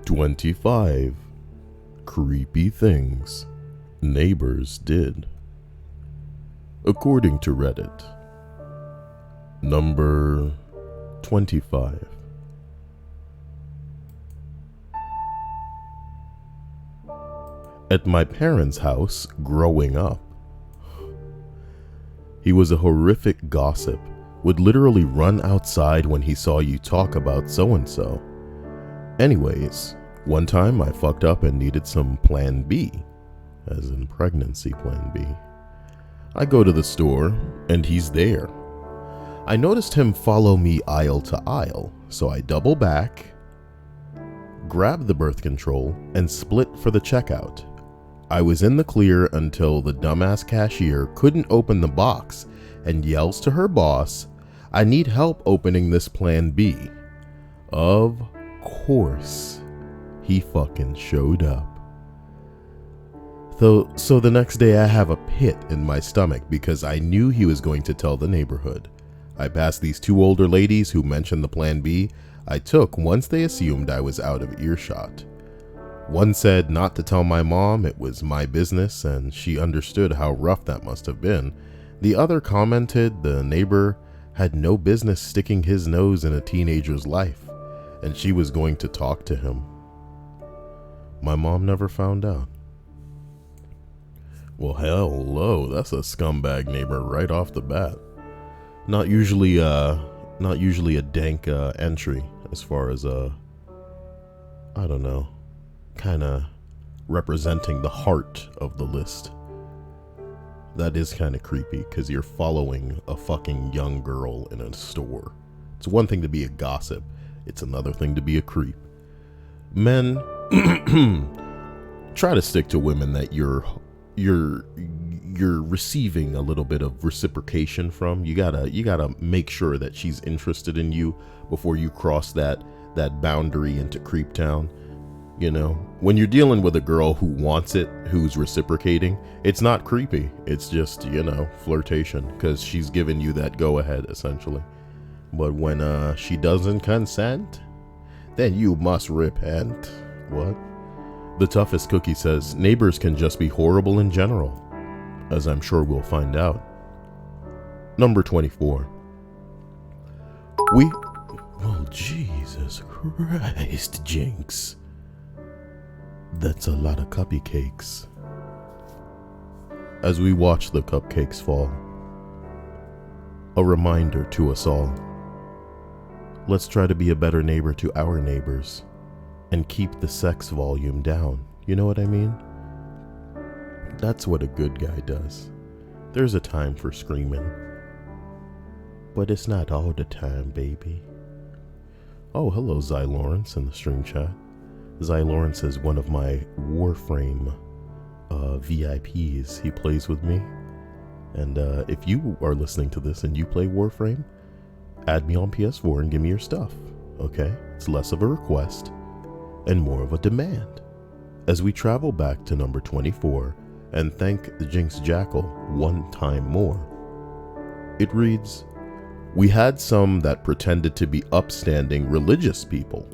25 creepy things neighbors did. According to Reddit. Number 25. At my parents' house growing up, he was a horrific gossip, would literally run outside when he saw you talk about so-and-so. Anyways, one time I fucked up and needed some plan B, as in pregnancy plan B. I go to the store, and he's there. I noticed him follow me aisle to aisle, so I double back, grab the birth control, and split for the checkout. I was in the clear until the dumbass cashier couldn't open the box and yells to her boss, "I need help opening this plan B." Of course, he fucking showed up. So the next day I have a pit in my stomach because I knew he was going to tell the neighborhood. I passed these two older ladies who mentioned the plan B I took once they assumed I was out of earshot. One said not to tell my mom, it was my business, and she understood how rough that must have been. The other commented the neighbor had no business sticking his nose in a teenager's life, and she was going to talk to him. My mom never found out. Well, hello, that's a scumbag neighbor right off the bat. Not usually a dank entry as far as I don't know, kind of representing the heart of the list. That is kind of creepy because you're following a fucking young girl in a store. It's one thing to be a gossip, it's another thing to be a creep. Men, try to stick to women that you're receiving a little bit of reciprocation from. You gotta make sure that she's interested in you before you cross that boundary into creep town. You know, when you're dealing with a girl who wants it, who's reciprocating, it's not creepy. It's just, you know, flirtation because she's giving you that go ahead essentially. But when she doesn't consent, then you must repent. What? The toughest cookie says neighbors can just be horrible in general, as I'm sure we'll find out. Number 24. Oh, Jesus Christ, Jinx. That's a lot of cupcakes. As we watch the cupcakes fall, a reminder to us all. Let's try to be a better neighbor to our neighbors and keep the sex volume down. You know what I mean? That's what a good guy does. There's a time for screaming, but it's not all the time, baby. Oh, hello, Zy Lawrence in the stream chat. Zy Lawrence is one of my Warframe VIPs. He plays with me. And if you are listening to this and you play Warframe, add me on PS4 and give me your stuff, okay? It's less of a request and more of a demand. As we travel back to number 24 and thank the Jinx Jackal one time more, it reads, "We had some that pretended to be upstanding religious people.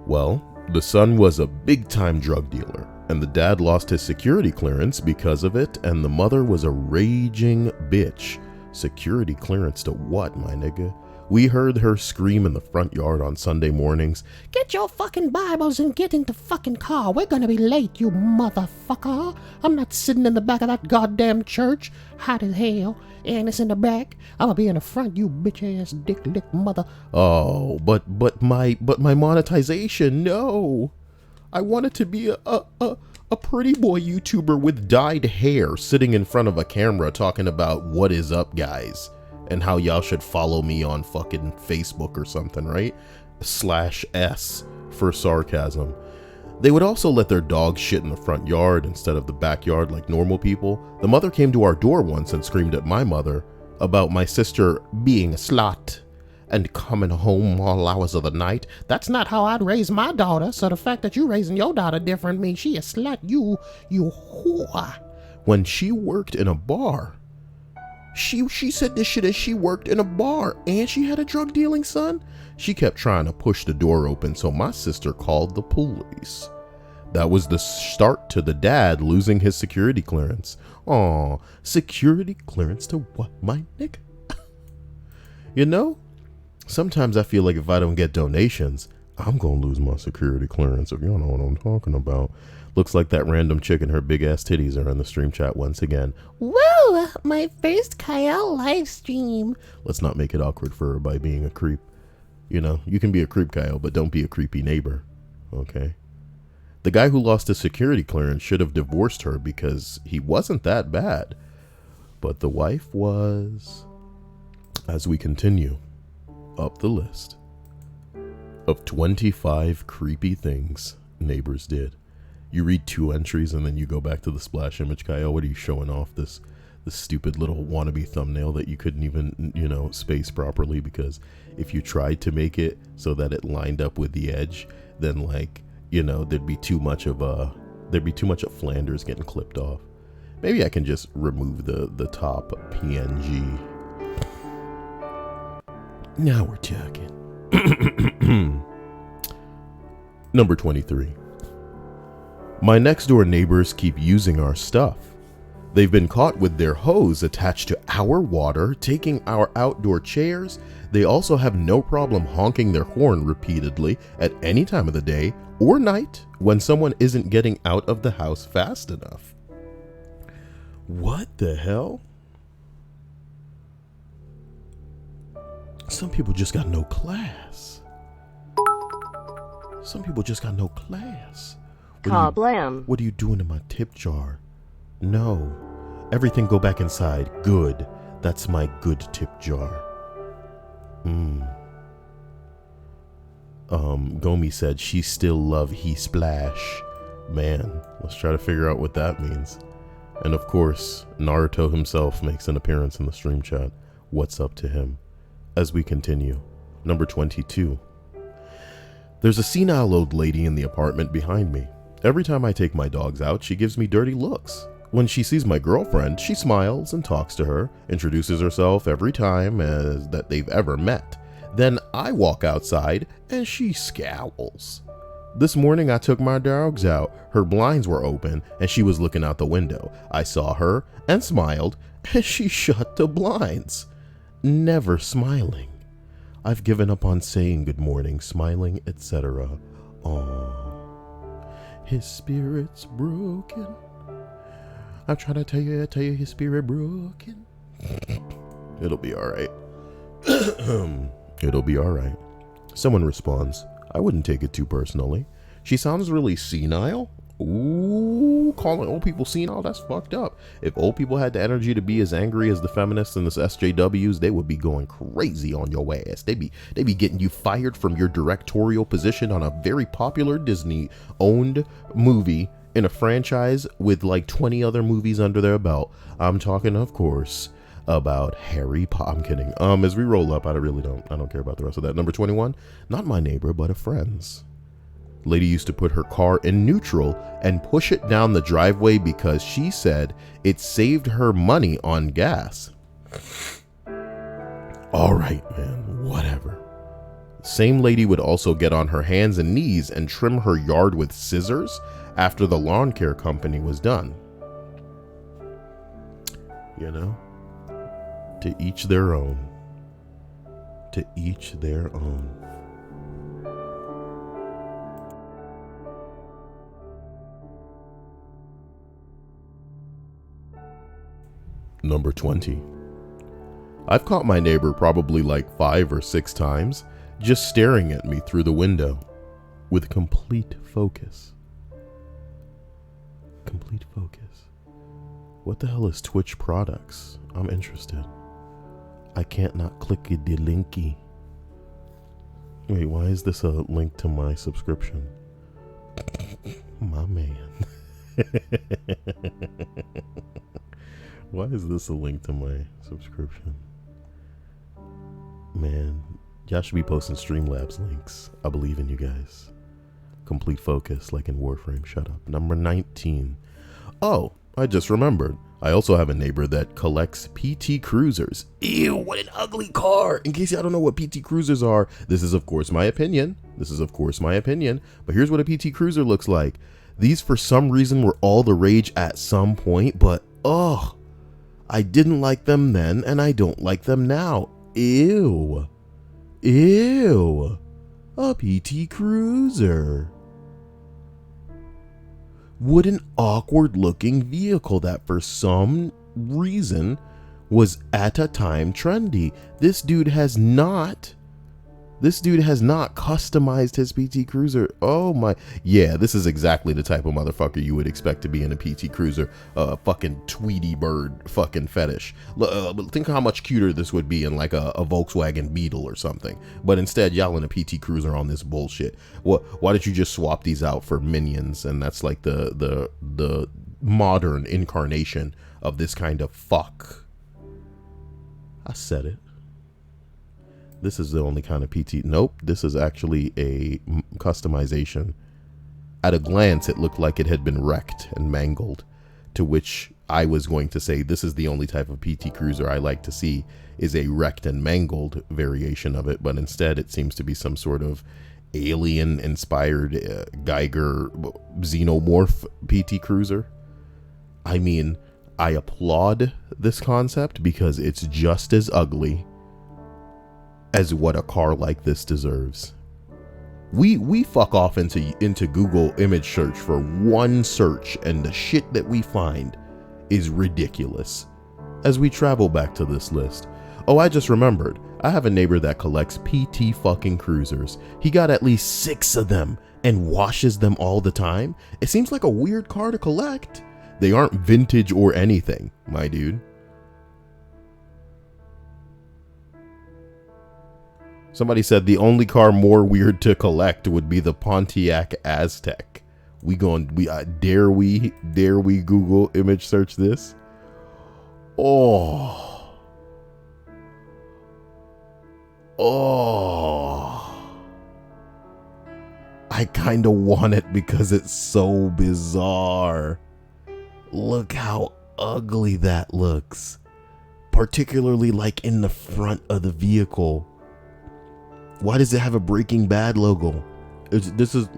Well, the son was a big-time drug dealer, and the dad lost his security clearance because of it, and the mother was a raging bitch. Security clearance to what, my nigga? We heard her scream in the front yard on Sunday mornings, 'Get your fucking Bibles and get in the fucking car. We're gonna be late, you motherfucker. I'm not sitting in the back of that goddamn church. Hot as hell. Agnes in the back. I'm gonna be in the front, you bitch-ass dick-lick mother.'" Oh, but my monetization, no. I wanted to be a pretty boy YouTuber with dyed hair sitting in front of a camera talking about what is up, guys, and how y'all should follow me on fucking Facebook or something, right? /S for sarcasm. They would also let their dogs shit in the front yard instead of the backyard like normal people. The mother came to our door once and screamed at my mother about my sister being a slut and coming home all hours of the night. That's not how I'd raise my daughter, so the fact that you raising your daughter different means she a slut, you whore. When she worked in a bar, She said this shit, and she worked in a bar and she had a drug dealing son. She kept trying to push the door open, so my sister called the police. That was the start to the dad losing his security clearance. Aw, security clearance to what, my nigga? You know, sometimes I feel like if I don't get donations, I'm gonna lose my security clearance, if y'all know what I'm talking about. Looks like that random chick and her big ass titties are in the stream chat once again. Whoa, my first Kyle live stream. Let's not make it awkward for her by being a creep. You know, you can be a creep, Kyle, but don't be a creepy neighbor. Okay? The guy who lost his security clearance should have divorced her because he wasn't that bad. But the wife was. As we continue up the list of 25 creepy things neighbors did. You read 2 entries and then you go back to the splash image. Kyle, what are you showing off? This stupid little wannabe thumbnail that you couldn't even, you know, space properly, because if you tried to make it so that it lined up with the edge, then, like, you know, there'd be too much of Flanders getting clipped off. Maybe I can just remove the top PNG. Now we're talking. Number 23. My next door neighbors keep using our stuff. They've been caught with their hose attached to our water, taking our outdoor chairs. They also have no problem honking their horn repeatedly at any time of the day or night when someone isn't getting out of the house fast enough. What the hell? Some people just got no class. Some people just got no class. What are you doing in my tip jar? No. Everything go back inside. Good. That's my good tip jar. Gomi said she still love he splash. Man, let's try to figure out what that means. And of course, Naruto himself makes an appearance in the stream chat. What's up to him? As we continue. Number 22. There's a senile old lady in the apartment behind me. Every time I take my dogs out, she gives me dirty looks. When she sees my girlfriend, she smiles and talks to her, introduces herself every time as that they've ever met. Then I walk outside and she scowls. This morning I took my dogs out. Her blinds were open and she was looking out the window. I saw her and smiled and she shut the blinds. Never smiling. I've given up on saying good morning, smiling, etc. Aww. His spirit's broken. I'm trying to tell you his spirit broken. It'll be alright. It'll be alright. Someone responds, I wouldn't take it too personally. She sounds really senile. Ooh, calling old people senile, that's fucked up. If old people had the energy to be as angry as the feminists and the SJWs, they would be going crazy on your ass. They be getting you fired from your directorial position on a very popular Disney-owned movie in a franchise with like 20 other movies under their belt. I'm talking, of course, about Harry Potter. I'm kidding. As we roll up, I don't care about the rest of that. Number 21, not my neighbor, but a friend's. Lady used to put her car in neutral and push it down the driveway because she said it saved her money on gas. All right, man, whatever. Same lady would also get on her hands and knees and trim her yard with scissors after the lawn care company was done. You know, to each their own. To each their own. Number 20. I've caught my neighbor probably like 5 or 6 times just staring at me through the window with complete focus. Complete focus. What the hell is Twitch products? I'm interested. I can't not click the linky. Wait, why is this a link to my subscription? My man. Why is this a link to my subscription? Man, y'all should be posting Streamlabs links. I believe in you guys. Complete focus, like in Warframe. Shut up. Number 19. Oh, I just remembered. I also have a neighbor that collects PT Cruisers. Ew, what an ugly car. In case y'all don't know what PT Cruisers are, this is of course my opinion. But here's what a PT Cruiser looks like. These for some reason were all the rage at some point, but I didn't like them then and I don't like them now. Ew. A PT Cruiser. What an awkward looking vehicle that for some reason was at a time trendy. This dude has not customized his PT Cruiser. Oh my, yeah, this is exactly the type of motherfucker you would expect to be in a PT Cruiser. Fucking Tweety bird fucking fetish. Think how much cuter this would be in like a Volkswagen Beetle or something. But instead, y'all in a PT Cruiser on this bullshit. Why did you just swap these out for Minions? And that's like the modern incarnation of this kind of fuck. I said it. This is the only kind of PT. Nope, this is actually a customization. At a glance, it looked like it had been wrecked and mangled, to which I was going to say this is the only type of PT Cruiser I like to see is a wrecked and mangled variation of it, but instead it seems to be some sort of alien-inspired Geiger xenomorph PT Cruiser. I mean, I applaud this concept because it's just as ugly as what a car like this deserves. We fuck off into Google image search for one search and the shit that we find is ridiculous. As we travel back to this list, I just remembered, I have a neighbor that collects PT fucking Cruisers. He got at least 6 of them and washes them all the time. It seems like a weird car to collect. They aren't vintage or anything, my dude. Somebody said the only car more weird to collect would be the Pontiac Aztec. Dare we Google image search this? Oh. I kind of want it because it's so bizarre. Look how ugly that looks. Particularly like in the front of the vehicle. Why does it have a Breaking Bad logo? This is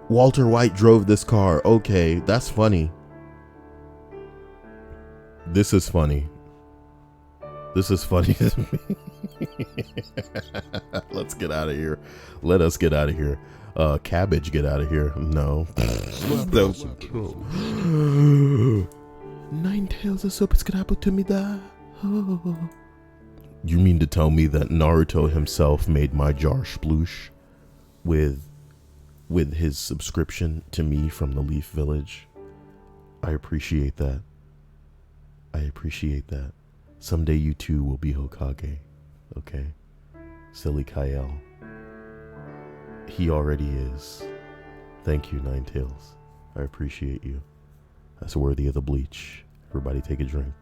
Walter White drove this car. Okay, that's funny. This is funny. This is funny to me. Let's get out of here. Let us get out of here. Cabbage, get out of here. No. Nine tails of soap is gonna happen to me da. You mean to tell me that Naruto himself made my jar sploosh with his subscription to me from the Leaf Village? I appreciate that. Someday you too will be Hokage. Okay? Silly Kael. He already is. Thank you, Nine Tails. I appreciate you. That's worthy of the bleach. Everybody take a drink.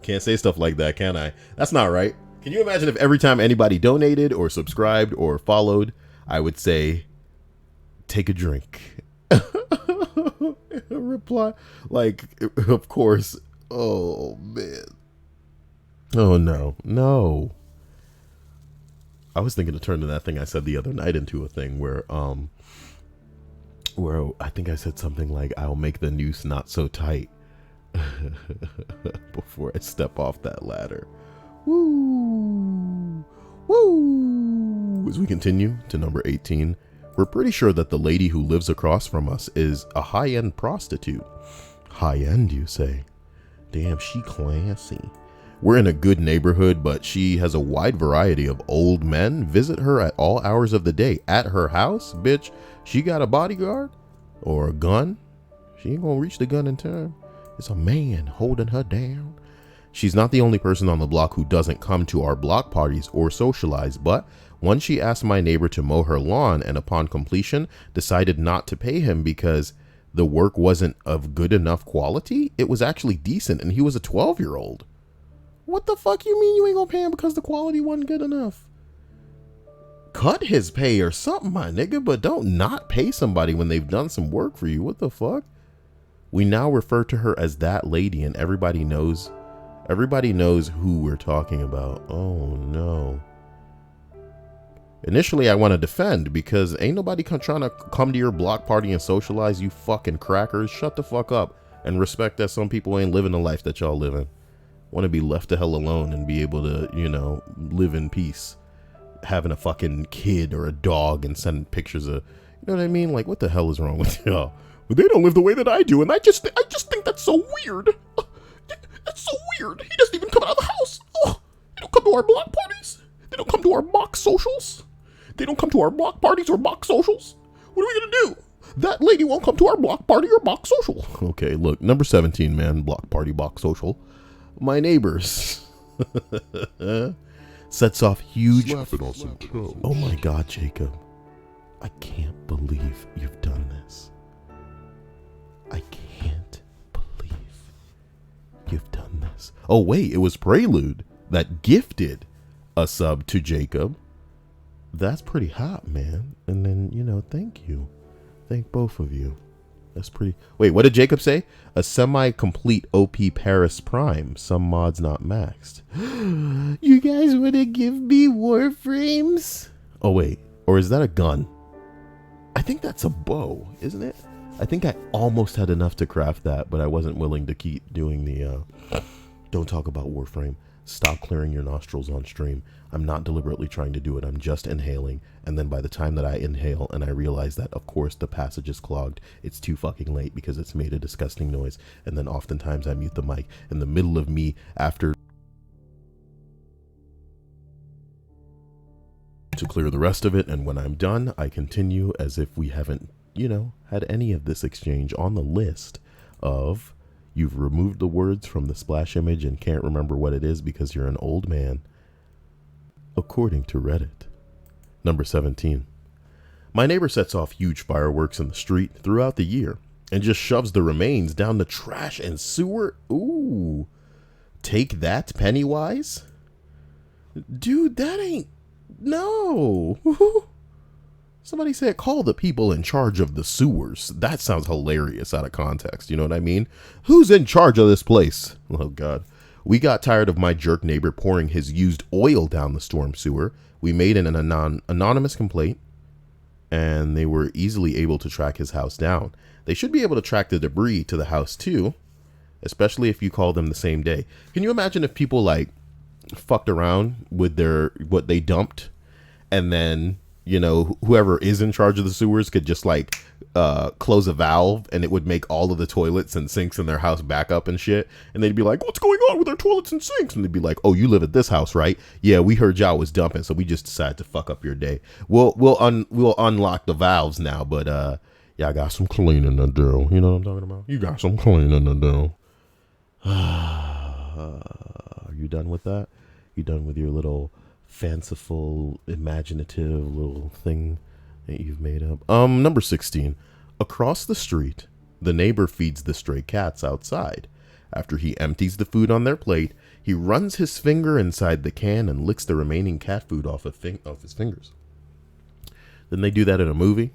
Can't say stuff like that, can I? That's not right. Can you imagine if every time anybody donated or subscribed or followed, I would say, take a drink. Reply, like, of course. Oh, man. Oh, no. I was thinking of turning that thing I said the other night into a thing where I think I said something like, I'll make the noose not so tight. Before I step off that ladder. Woo! As we continue to number 18, we're pretty sure that the lady who lives across from us is a high-end prostitute. High-end, you say? Damn, she classy. We're in a good neighborhood, but she has a wide variety of old men visit her at all hours of the day. At her house, bitch, she got a bodyguard? Or a gun? She ain't gonna reach the gun in time. It's a man holding her down. She's not the only person on the block who doesn't come to our block parties or socialize, but once she asked my neighbor to mow her lawn and upon completion decided not to pay him because the work wasn't of good enough quality. It was actually decent and he was a 12-year-old. What the fuck you mean you ain't gonna pay him because the quality wasn't good enough? cut his pay or something, my nigga, but don't not pay somebody when they've done some work for you. What the fuck? We now refer to her as that lady, and everybody knows who we're talking about. Oh no. Initially, I want to defend because ain't nobody trying to come to your block party and socialize, you fucking crackers. Shut the fuck up and respect that some people ain't living the life that y'all living. Want to be left the hell alone and be able to, you know, live in peace. Having a fucking kid or a dog and sending pictures of, you know what I mean? Like, what the hell is wrong with y'all? But they don't live the way that I do, and I just think that's so weird. That's so weird. He doesn't even come out of the house. Oh, they don't come to our block parties. They don't come to our mock socials. They don't come to our block parties or mock socials. What are we gonna do? That lady won't come to our block party or mock social. Okay, look, number 17, man, block party, block social. My neighbors sets off huge. Slap it on some toes. Oh my God, Jacob, I can't believe you've done this. I can't believe you've done this. Oh wait, it was Prelude that gifted a sub to Jacob. That's pretty hot, man. And then, you know, thank you. Thank both of you. That's pretty. Wait, what did Jacob say? A semi-complete OP Paris Prime. Some mods not maxed. You guys want to give me Warframes? Oh, wait. Or is that a gun? I think that's a bow, isn't it? I think I almost had enough to craft that, but I wasn't willing to keep doing the don't talk about Warframe. Stop clearing your nostrils on stream. I'm not deliberately trying to do it. I'm just inhaling. And then by the time that I inhale and I realize that, of course, the passage is clogged, it's too fucking late because it's made a disgusting noise. And then oftentimes I mute the mic in the middle of me after to clear the rest of it. And when I'm done, I continue as if we haven't, you know, had any of this exchange on the list of you've removed the words from the splash image and can't remember what it is because you're an old man. According to Reddit. Number 17. My neighbor sets off huge fireworks in the street throughout the year and just shoves the remains down the trash and sewer. Ooh. Take that, Pennywise? Dude, that ain't... No. Somebody said, call the people in charge of the sewers. That sounds hilarious out of context. You know what I mean? Who's in charge of this place? Oh, God. We got tired of my jerk neighbor pouring his used oil down the storm sewer. We made an anonymous complaint, and they were easily able to track his house down. They should be able to track the debris to the house, too, especially if you call them the same day. Can you imagine if people, like, fucked around with what they dumped, and then... you know, whoever is in charge of the sewers could just like close a valve and it would make all of the toilets and sinks in their house back up and shit. And they'd be like, what's going on with our toilets and sinks? And they'd be like, oh, you live at this house, right? Yeah, we heard y'all was dumping, so we just decided to fuck up your day. We'll unlock the valves now, but yeah, I got some cleaning to do. You know what I'm talking about? You got some cleaning to do. Are you done with that? You done with your little fanciful, imaginative little thing that you've made up? Number 16. Across the street, the neighbor feeds the stray cats outside. After he empties the food on their plate, he runs his finger inside the can and licks the remaining cat food off his fingers. Didn't they do that in a movie?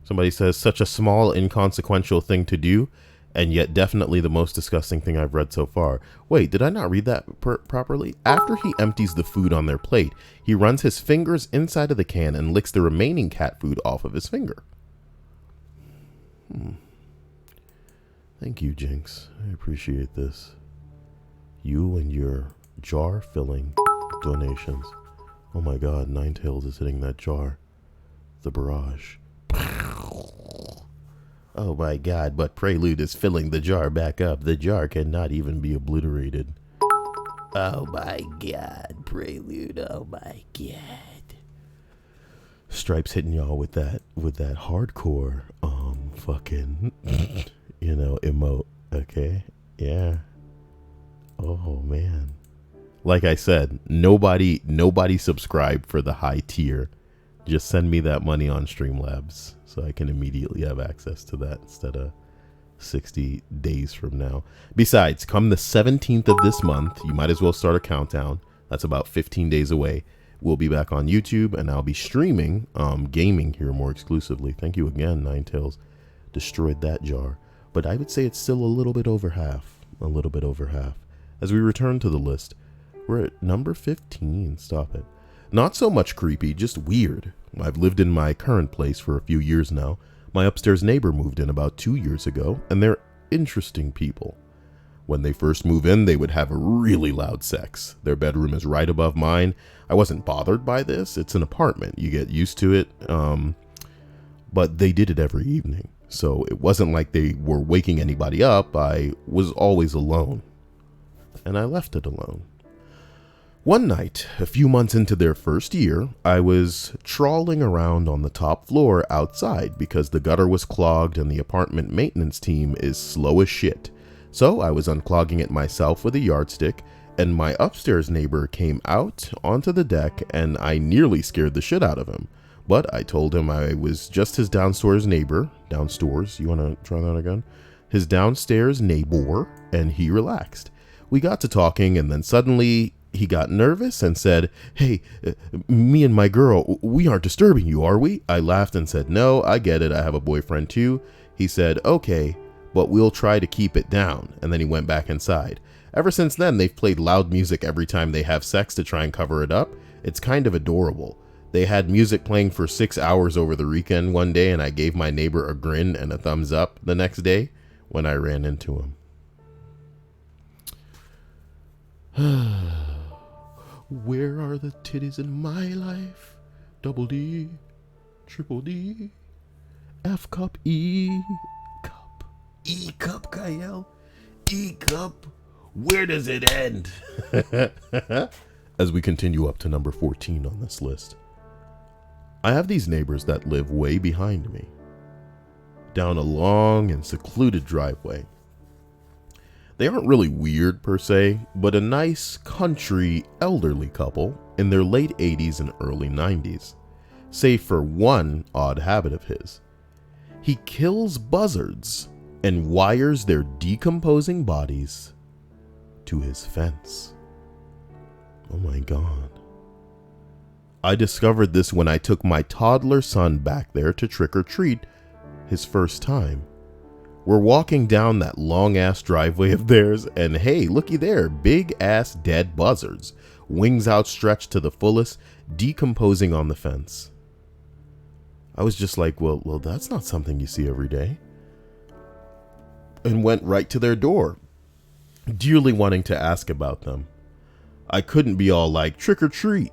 Somebody says, such a small, inconsequential thing to do, and yet definitely the most disgusting thing I've read so far. Wait, did I not read that properly? After he empties the food on their plate, he runs his fingers inside of the can and licks the remaining cat food off of his finger. Thank you, Jinx. I appreciate this. You and your jar-filling donations. Oh my God, Ninetales is hitting that jar. The barrage. Oh my God, but Prelude is filling the jar back up. The jar cannot even be obliterated. Oh my God, Prelude. Oh my God. Stripes hitting y'all with that hardcore, fucking, you know, emote. Okay. Yeah. Oh man. Like I said, nobody subscribed for the high tier. Just send me that money on Streamlabs so I can immediately have access to that instead of 60 days from now. Besides, come the 17th of this month, you might as well start a countdown. That's about 15 days away. We'll be back on YouTube, and I'll be streaming gaming here more exclusively. Thank you again, Ninetales. Destroyed that jar. But I would say it's still a little bit over half. A little bit over half. As we return to the list, we're at number 15. Stop it. Not so much creepy, just weird. I've lived in my current place for a few years now. My upstairs neighbor moved in about 2 years ago, and they're interesting people. When they first move in, they would have a really loud sex. Their bedroom is right above mine. I wasn't bothered by this. It's an apartment. You get used to it. But they did it every evening. So it wasn't like they were waking anybody up. I was always alone. And I left it alone. One night, a few months into their first year, I was trawling around on the top floor outside because the gutter was clogged and the apartment maintenance team is slow as shit. So I was unclogging it myself with a yardstick, and my upstairs neighbor came out onto the deck, and I nearly scared the shit out of him. But I told him I was just his downstairs neighbor. Downstairs, you want to try that again? His downstairs neighbor, and he relaxed. We got to talking, and then suddenly he got nervous and said, "Hey, me and my girl, we aren't disturbing you, are we?" I laughed and said, "No, I get it. I have a boyfriend too." He said, "Okay, but we'll try to keep it down." And then he went back inside. Ever since then, they've played loud music every time they have sex to try and cover it up. It's kind of adorable. They had music playing for 6 hours over the weekend one day, and I gave my neighbor a grin and a thumbs up the next day when I ran into him. Where are the titties in my life? Double D, triple D, F cup, E cup. E cup, Kyle. E cup. Where does it end? As we continue up to number 14 on this list, I have these neighbors that live way behind me, down a long and secluded driveway. They aren't really weird per se, but a nice country elderly couple in their late 80s and early 90s, save for one odd habit of his. He kills buzzards and wires their decomposing bodies to his fence. Oh my God. I discovered this when I took my toddler son back there to trick or treat his first time. We're walking down that long ass driveway of theirs, and hey, looky there, big ass dead buzzards, wings outstretched to the fullest, decomposing on the fence. I was just like, well, that's not something you see every day. And went right to their door, dearly wanting to ask about them. I couldn't be all like, trick or treat.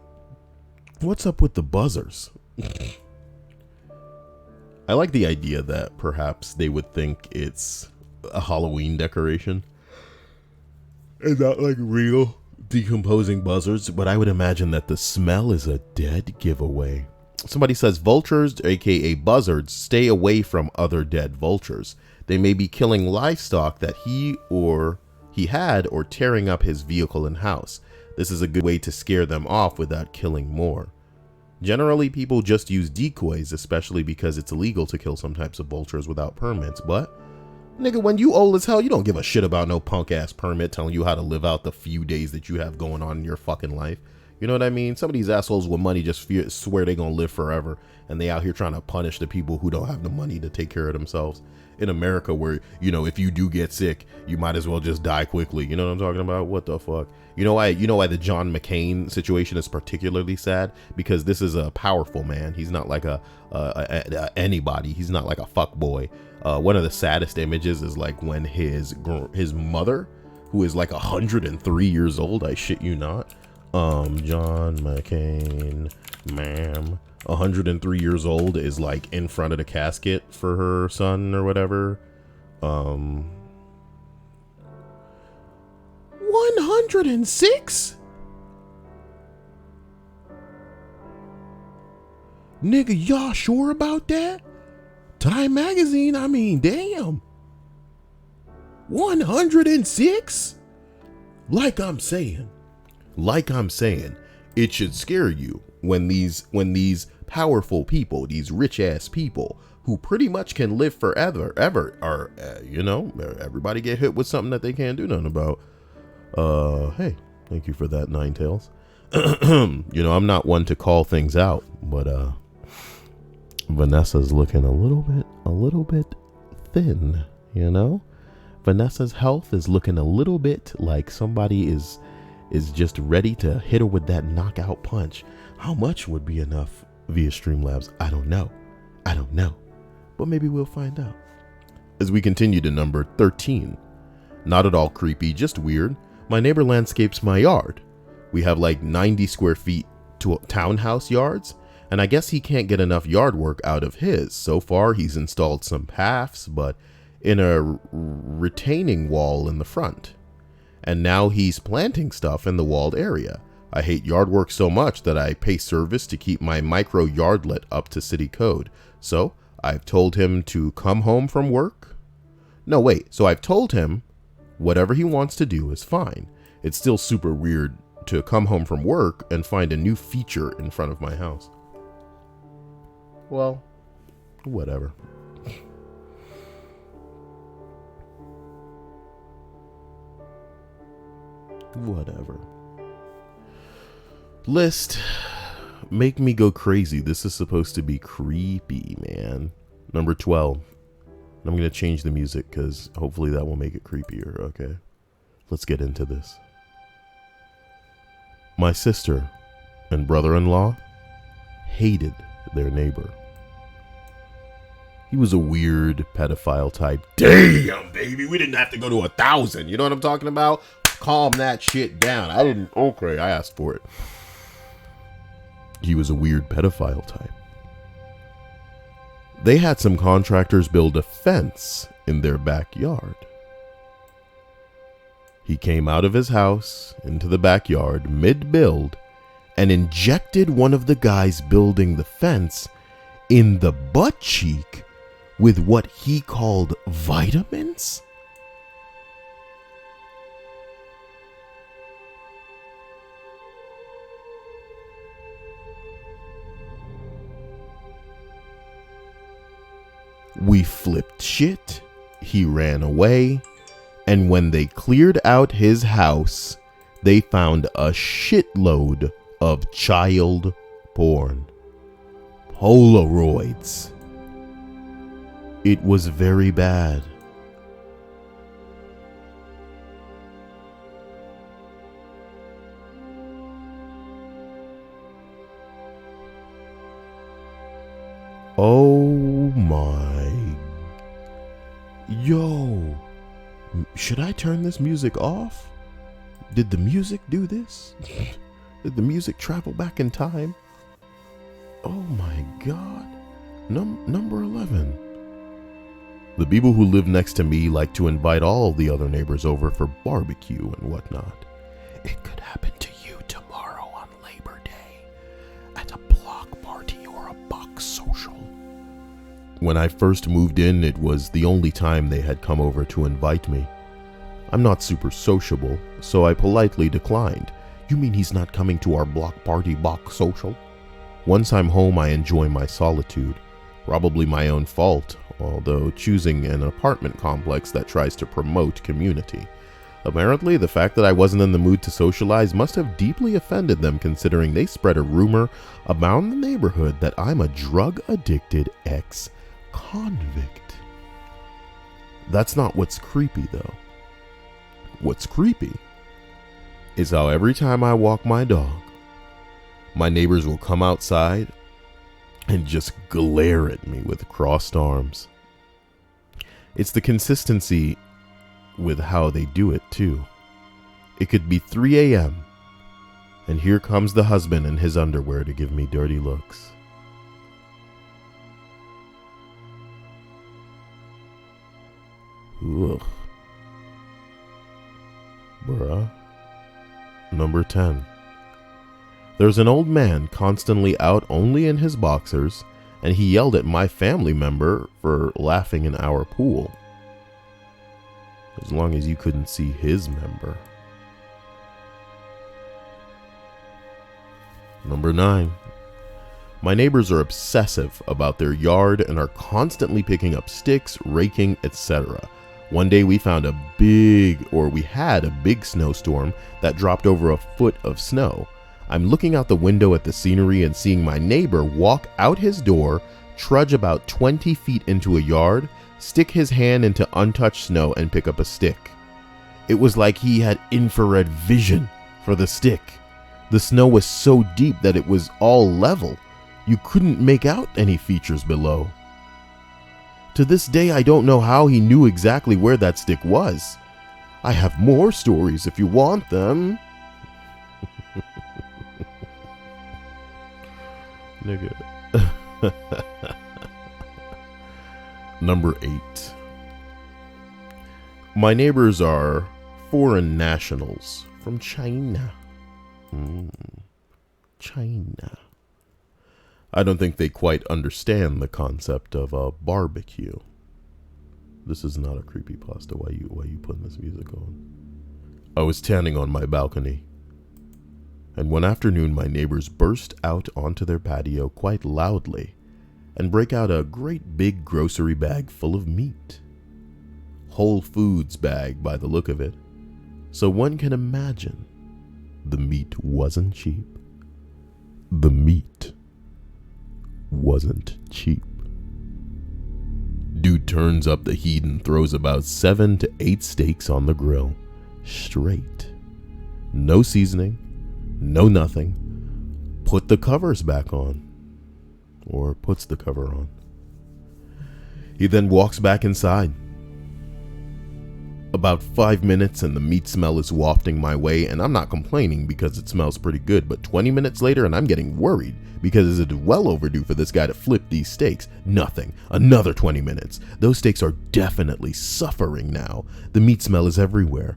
What's up with the buzzers? I like the idea that perhaps they would think it's a Halloween decoration and not like real decomposing buzzards, but I would imagine that the smell is a dead giveaway. Somebody says vultures, aka buzzards, stay away from other dead vultures. They may be killing livestock that he had or tearing up his vehicle and house. This is a good way to scare them off without killing more. Generally, people just use decoys, especially because it's illegal to kill some types of vultures without permits. But, nigga, when you old as hell, you don't give a shit about no punk-ass permit telling you how to live out the few days that you have going on in your fucking life. You know what I mean? Some of these assholes with money just swear they gonna live forever, and they out here trying to punish the people who don't have the money to take care of themselves. In America, where, you know, if you do get sick, you might as well just die quickly. You know what I'm talking about? What the fuck? You know why the John McCain situation is particularly sad? Because this is a powerful man. He's not like anybody. He's not like a fuck boy. One of the saddest images is like when his mother, who is like 103 years old, I shit you not, John McCain, ma'am, 103 years old, is like in front of the casket for her son or whatever. 106? Nigga, y'all sure about that? Time magazine, I mean, damn. 106? Like I'm saying, it should scare you when these powerful people, these rich ass people who pretty much can live forever, are, everybody get hit with something that they can't do nothing about. Hey, thank you for that, Ninetales. You know, I'm not one to call things out, but Vanessa's looking a little bit thin, you know? Vanessa's health is looking a little bit like somebody is just ready to hit her with that knockout punch. How much would be enough via Streamlabs? I don't know. But maybe we'll find out. As we continue to number 13. Not at all creepy, just weird. My neighbor landscapes my yard. We have like 90 square feet to townhouse yards, and I guess he can't get enough yard work out of his. So far, he's installed some paths, but in a retaining wall in the front. And now he's planting stuff in the walled area. I hate yard work so much that I pay service to keep my micro yardlet up to city code. So I've told him to come home from work. No, wait. So I've told him whatever he wants to do is fine. It's still super weird to come home from work and find a new feature in front of my house. Well, whatever. Whatever. List. Make me go crazy. This is supposed to be creepy, man. Number 12. I'm going to change the music because hopefully that will make it creepier, okay? Let's get into this. My sister and brother-in-law hated their neighbor. He was a weird pedophile type. Damn, baby, we didn't have to go to 1,000. You know what I'm talking about? Calm that shit down. Okay, I asked for it. He was a weird pedophile type. They had some contractors build a fence in their backyard. He came out of his house into the backyard mid-build and injected one of the guys building the fence in the butt cheek with what he called vitamins. We flipped shit, he ran away, and when they cleared out his house, they found a shitload of child porn. Polaroids. It was very bad. Oh my. Yo. Should I turn this music off? Did the music do this? Did the music travel back in time? Oh my God. Number 11. The people who live next to me like to invite all the other neighbors over for barbecue and whatnot. It could happen to you tomorrow on Labor Day at a block party or a box social. When I first moved in, it was the only time they had come over to invite me. I'm not super sociable, so I politely declined. You mean he's not coming to our block party box social? Once I'm home, I enjoy my solitude. Probably my own fault, although choosing an apartment complex that tries to promote community. Apparently, the fact that I wasn't in the mood to socialize must have deeply offended them, considering they spread a rumor around the neighborhood that I'm a drug-addicted ex-convict. That's not what's creepy, though. What's creepy is how every time I walk my dog, my neighbors will come outside and just glare at me with crossed arms. It's the consistency with how they do it, too. It could be 3 a.m. and here comes the husband in his underwear to give me dirty looks. Ugh. Bruh. Number 10. There's an old man constantly out only in his boxers, and he yelled at my family member for laughing in our pool. As long as you couldn't see his member. Number 9. My neighbors are obsessive about their yard and are constantly picking up sticks, raking, etc. One day we had a big snowstorm that dropped over a foot of snow. I'm looking out the window at the scenery and seeing my neighbor walk out his door, trudge about 20 feet into a yard, stick his hand into untouched snow and pick up a stick. It was like he had infrared vision for the stick. The snow was so deep that it was all level. You couldn't make out any features below. To this day, I don't know how he knew exactly where that stick was. I have more stories if you want them. Nigga. Number 8. My neighbors are foreign nationals from China. China. I don't think they quite understand the concept of a barbecue. This is not a creepypasta. Why you putting this music on? I was standing on my balcony, and one afternoon my neighbors burst out onto their patio quite loudly and break out a great big grocery bag full of meat. Whole Foods bag by the look of it. So one can imagine the meat wasn't cheap. The meat wasn't cheap. Dude turns up the heat and throws about 7 to 8 steaks on the grill. Straight. No seasoning. No nothing. Put the covers back on. Or puts the cover on. He then walks back inside. About 5 minutes and the meat smell is wafting my way, and I'm not complaining because it smells pretty good, but 20 minutes later and I'm getting worried because it is well overdue for this guy to flip these steaks. Nothing. Another 20 minutes. Those steaks are definitely suffering now. The meat smell is everywhere,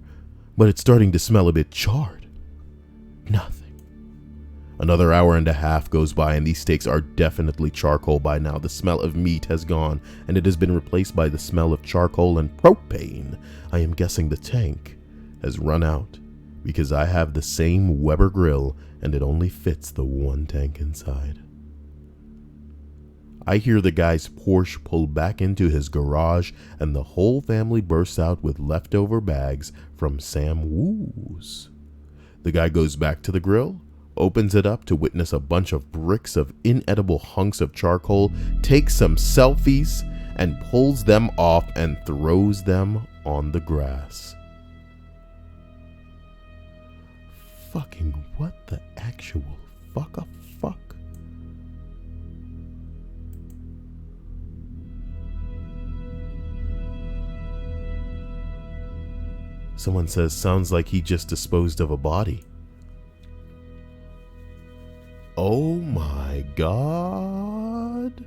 but it's starting to smell a bit charred. Nothing. Another hour and a half goes by and these steaks are definitely charcoal by now. The smell of meat has gone and it has been replaced by the smell of charcoal and propane. I am guessing the tank has run out because I have the same Weber grill and it only fits the one tank inside. I hear the guy's Porsche pull back into his garage and the whole family bursts out with leftover bags from Sam Woo's. The guy goes back to the grill, opens it up to witness a bunch of bricks of inedible hunks of charcoal, takes some selfies, and pulls them off and throws them on the grass. Fucking what the actual fuck? Someone says, sounds like he just disposed of a body. Oh my God.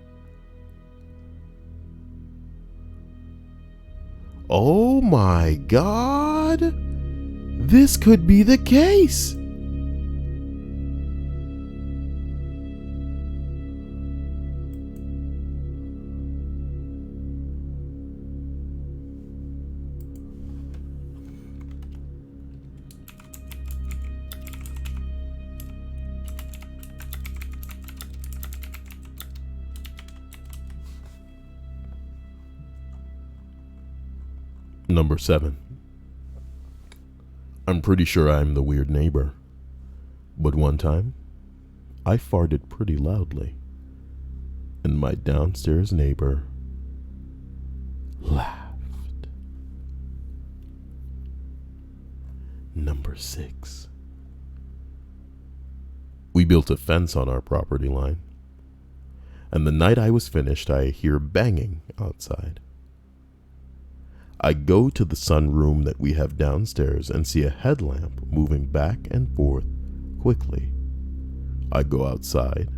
Oh my God. This could be the case. Number 7. I'm pretty sure I'm the weird neighbor, but one time I farted pretty loudly and my downstairs neighbor laughed. Number 6. We built a fence on our property line, and the night I was finished I hear banging outside. I go to the sunroom that we have downstairs and see a headlamp moving back and forth quickly. I go outside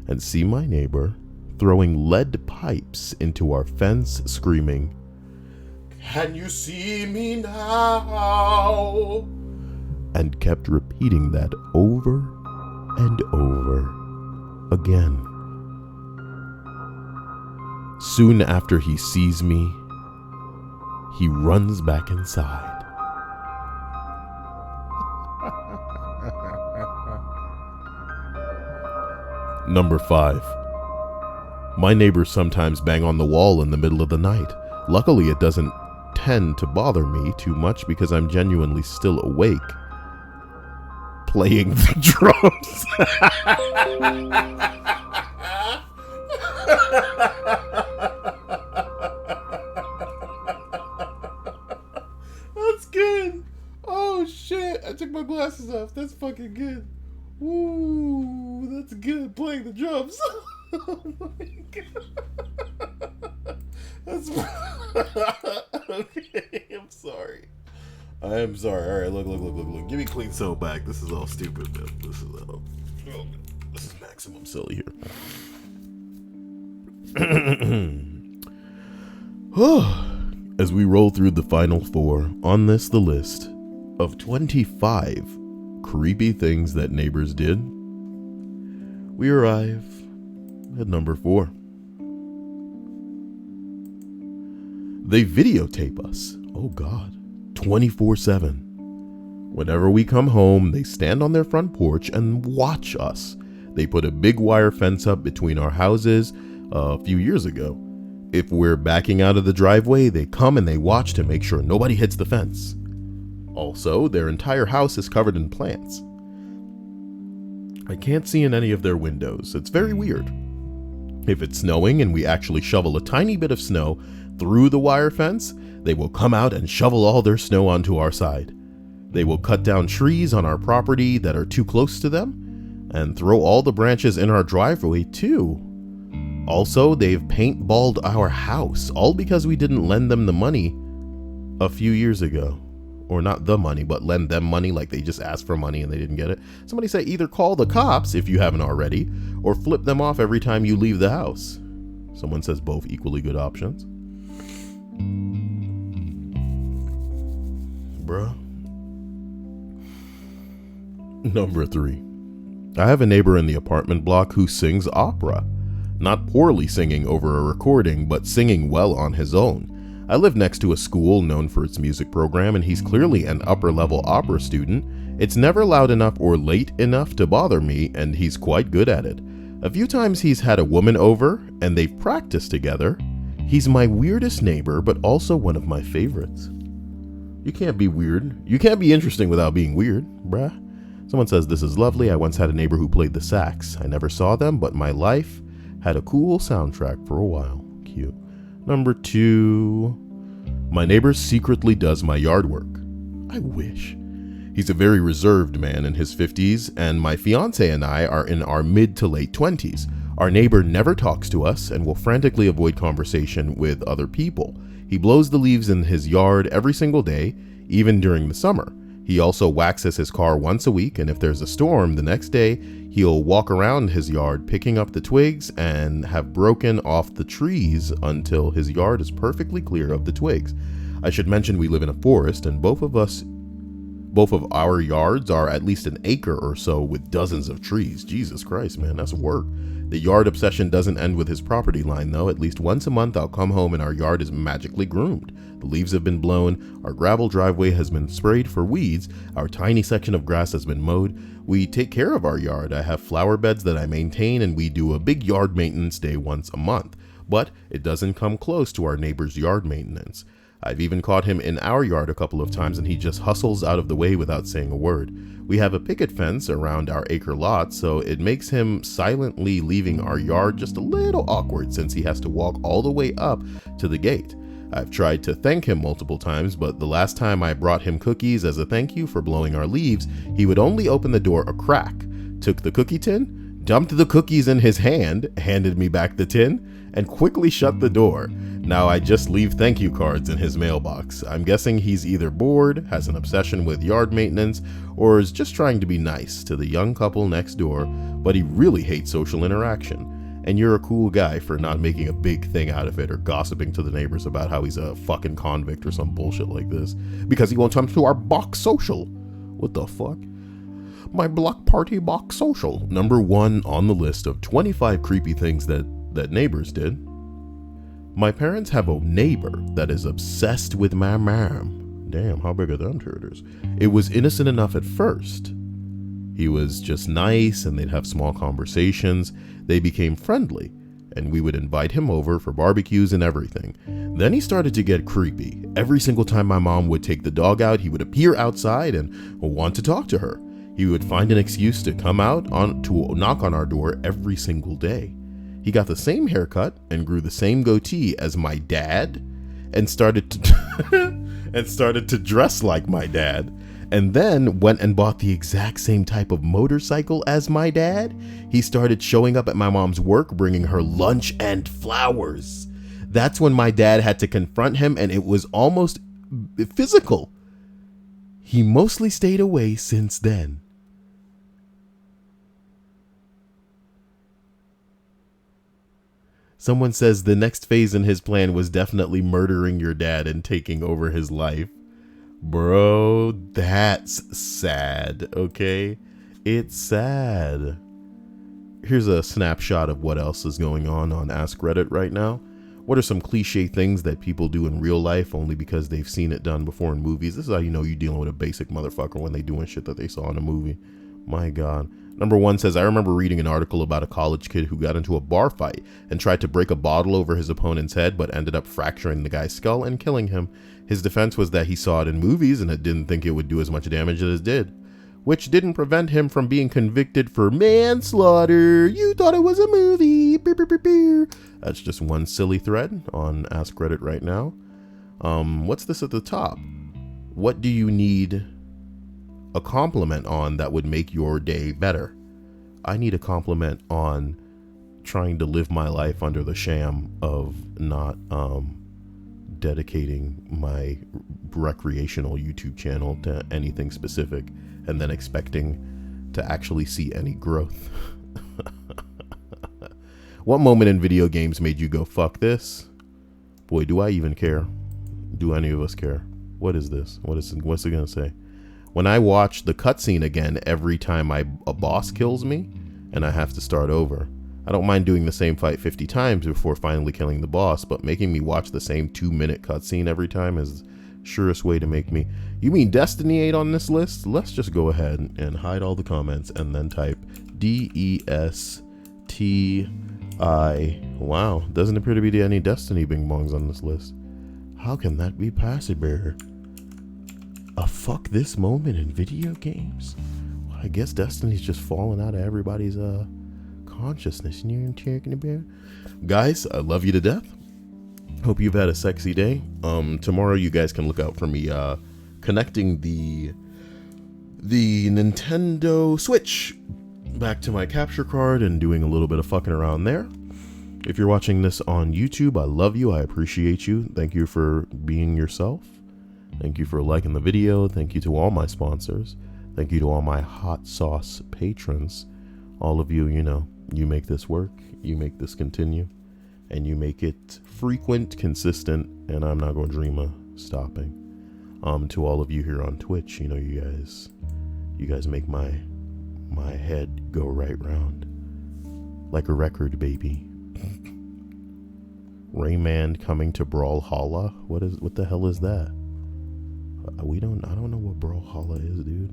and see my neighbor throwing lead pipes into our fence, screaming, "Can you see me now?" and kept repeating that over and over again. Soon after he sees me, he runs back inside. Number 5. My neighbors sometimes bang on the wall in the middle of the night. Luckily, it doesn't tend to bother me too much because I'm genuinely still awake. playing the drums. That's good. Oh shit, I took my glasses off. That's fucking good. Woo, that's good. Playing the drums. Oh my god. That's okay. I'm sorry. I am sorry. All right, look. Give me clean soap back. This is all stupid, man. This is maximum silly here. As we roll through the final 4 on the list of 25 creepy things that neighbors did, we arrive at number 4. They videotape us. Oh God. 24/7. Whenever we come home, they stand on their front porch and watch us. They put a big wire fence up between our houses a few years ago. If we're backing out of the driveway, they come and they watch to make sure nobody hits the fence. Also, their entire house is covered in plants. I can't see in any of their windows. It's very weird. If it's snowing and we actually shovel a tiny bit of snow through the wire fence, they will come out and shovel all their snow onto our side. They will cut down trees on our property that are too close to them and throw all the branches in our driveway too. Also, they've paintballed our house, all because we didn't lend them the money a few years ago. Or not the money, but lend them money, like they just asked for money and they didn't get it. Somebody say either call the cops if you haven't already, or flip them off every time you leave the house. Someone says both equally good options. Bruh. Number 3. I have a neighbor in the apartment block who sings opera. Not poorly singing over a recording, but singing well on his own. I live next to a school known for its music program, and he's clearly an upper-level opera student. It's never loud enough or late enough to bother me, and he's quite good at it. A few times he's had a woman over, and they've practiced together. He's my weirdest neighbor, but also one of my favorites. You can't be weird. You can't be interesting without being weird, bruh. Someone says, this is lovely. I once had a neighbor who played the sax. I never saw them, but my life had a cool soundtrack for a while. Cute. Number 2. My neighbor secretly does my yard work. I wish. He's a very reserved man in his 50s, and my fiance and I are in our mid to late 20s. Our neighbor never talks to us and will frantically avoid conversation with other people. He blows the leaves in his yard every single day, even during the summer. He also waxes his car once a week, and if there's a storm the next day, he'll walk around his yard picking up the twigs and have broken off the trees until his yard is perfectly clear of the twigs. I should mention we live in a forest, and both of our yards are at least an acre or so with dozens of trees. Jesus Christ, man, that's work. The yard obsession doesn't end with his property line, though. At least once a month, I'll come home and our yard is magically groomed. The leaves have been blown, our gravel driveway has been sprayed for weeds, our tiny section of grass has been mowed. We take care of our yard. I have flower beds that I maintain, and we do a big yard maintenance day once a month. But it doesn't come close to our neighbor's yard maintenance. I've even caught him in our yard a couple of times, and he just hustles out of the way without saying a word. We have a picket fence around our acre lot, so it makes him silently leaving our yard just a little awkward since he has to walk all the way up to the gate. I've tried to thank him multiple times, but the last time I brought him cookies as a thank you for blowing our leaves, he would only open the door a crack, took the cookie tin, dumped the cookies in his hand, handed me back the tin, and quickly shut the door. Now I just leave thank you cards in his mailbox. I'm guessing he's either bored, has an obsession with yard maintenance, or is just trying to be nice to the young couple next door, but he really hates social interaction. And you're a cool guy for not making a big thing out of it or gossiping to the neighbors about how he's a fucking convict or some bullshit like this because he won't come to our box social. What the fuck? My block party box social. Number 1 on the list of 25 creepy things that neighbors did. My parents have a neighbor that is obsessed with my mom. Damn, how big are them turtles? It was innocent enough at first. He was just nice and they'd have small conversations. They became friendly and we would invite him over for barbecues and everything. Then he started to get creepy. Every single time my mom would take the dog out, he would appear outside and want to talk to her. He would find an excuse to come out to knock on our door every single day. He got the same haircut and grew the same goatee as my dad, and started to dress like my dad, and then went and bought the exact same type of motorcycle as my dad. He started showing up at my mom's work, bringing her lunch and flowers. That's when my dad had to confront him, and it was almost physical. He mostly stayed away since then. Someone says the next phase in his plan was definitely murdering your dad and taking over his life. Bro, that's sad, okay? It's sad. Here's a snapshot of what else is going on AskReddit right now. What are some cliche things that people do in real life only because they've seen it done before in movies? This is how you know you're dealing with a basic motherfucker when they doing shit that they saw in a movie. My God. Number 1 says, I remember reading an article about a college kid who got into a bar fight and tried to break a bottle over his opponent's head, but ended up fracturing the guy's skull and killing him. His defense was that he saw it in movies and didn't think it would do as much damage as it did, which didn't prevent him from being convicted for manslaughter. You thought it was a movie. That's just one silly thread on AskReddit right now. What's this at the top? What do you need a compliment on that would make your day better? I need a compliment on trying to live my life under the sham of not dedicating my recreational YouTube channel to anything specific and then expecting to actually see any growth. What moment in video games made you go, fuck this? Boy, do I even care? Do any of us care? What is this? What's it gonna say? When I watch the cutscene again every time a boss kills me and I have to start over. I don't mind doing the same fight 50 times before finally killing the boss, but making me watch the same 2-minute cutscene every time is the surest way to make me. You mean Destiny 8 on this list? Let's just go ahead and hide all the comments and then type DESTI. Wow, doesn't appear to be any Destiny bing bongs on this list. How can that be possible? A fuck this moment in video games? Well, I guess Destiny's just falling out of everybody's consciousness. You know what I'm talking about? Guys, I love you to death. Hope you've had a sexy day. Tomorrow you guys can look out for me connecting the Nintendo Switch back to my capture card and doing a little bit of fucking around there. If you're watching this on YouTube, I love you. I appreciate you. Thank you for being yourself. Thank you for liking the video. Thank you to all my sponsors. Thank you to all my hot sauce patrons. All of you, you know, you make this work. You make this continue. And you make it frequent, consistent, and I'm not going to dream of stopping. To all of you here on Twitch, you know, you guys make my head go right round. Like a record, baby. Rayman coming to Brawlhalla? What the hell is that? I don't know what Brawlhalla is, dude.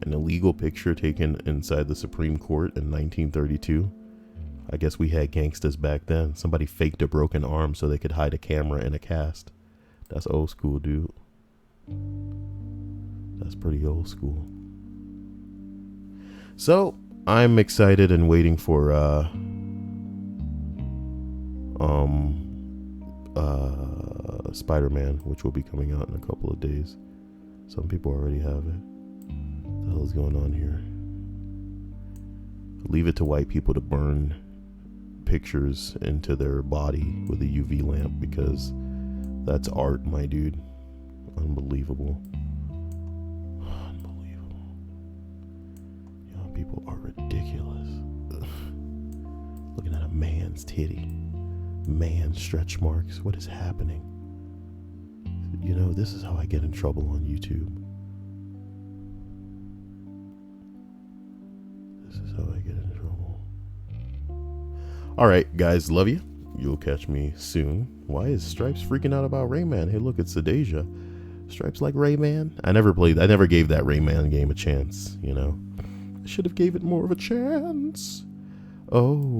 An illegal picture taken inside the Supreme Court in 1932. I guess we had gangsters back then. Somebody faked a broken arm so they could hide a camera in a cast. That's old school, dude. That's pretty old school. So, I'm excited and waiting for Spider-Man, which will be coming out in a couple of days. Some people already have it. What the hell is going on here? Leave it to white people to burn pictures into their body with a UV lamp, because that's art, my dude. Unbelievable. Unbelievable. Y'all people are ridiculous. Ugh. Looking at a man's titty. Man's stretch marks. What is happening? You know, this is how I get in trouble on YouTube. This is how I get in trouble. Alright, guys, love you. You'll catch me soon. Why is Stripes freaking out about Rayman? Hey, look, it's Deja. Stripes like Rayman? I never gave that Rayman game a chance, you know. I should have gave it more of a chance. Oh.